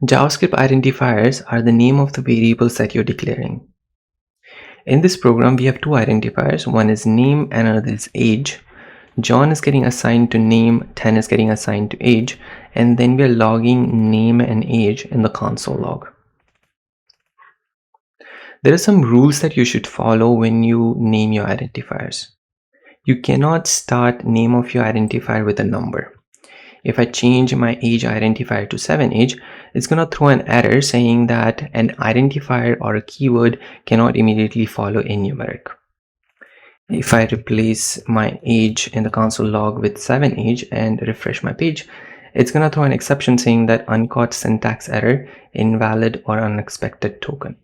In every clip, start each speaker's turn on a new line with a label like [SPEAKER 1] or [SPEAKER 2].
[SPEAKER 1] JavaScript identifiers are the name of the variables that you're declaring. In this program, we have two identifiers. One is name and another is age. John is getting assigned to name, 10 is getting assigned to age, and then we're logging name and age in the console log. There are some rules that you should follow when you name your identifiers. You cannot start name of your identifier with a number. If I change my age identifier to 7age, it's going to throw an error saying that an identifier or a keyword cannot immediately follow a numeric. If I replace my age in the console log with 7age and refresh my page, it's going to throw an exception saying that uncaught syntax error, invalid or unexpected token.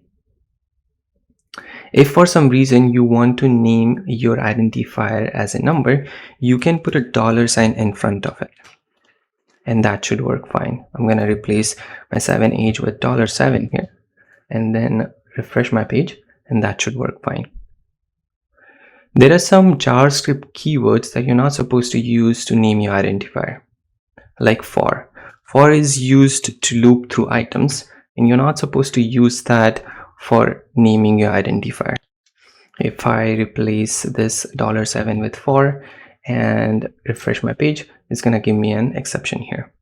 [SPEAKER 1] If for some reason you want to name your identifier as a number, you can put a $sign in front of it, and that should work fine. I'm going to replace my 7age with $7 here and then refresh my page, and that should work fine. There are some JavaScript keywords that you're not supposed to use to name your identifier, like for. For is used to loop through items, and you're not supposed to use that for naming your identifier. If I replace this $7 with for and refresh my page, it's going to give me an exception here.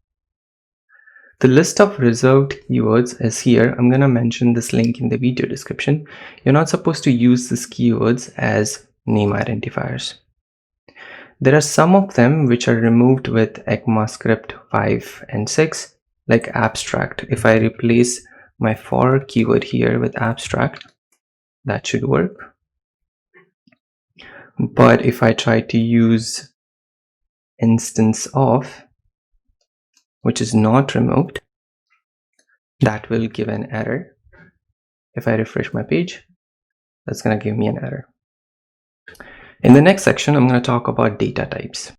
[SPEAKER 1] The list of reserved keywords is here. I'm going to mention this link in the video description. You're not supposed to use these keywords as name identifiers. There are some of them which are removed with ECMAScript 5 and 6, like abstract. If I replace my for keyword here with abstract, that should work. But if I try to use instance of, which is not removed, that will give an error. If I refresh my page, that's going to give me an error. In the next section, I'm going to talk about data types.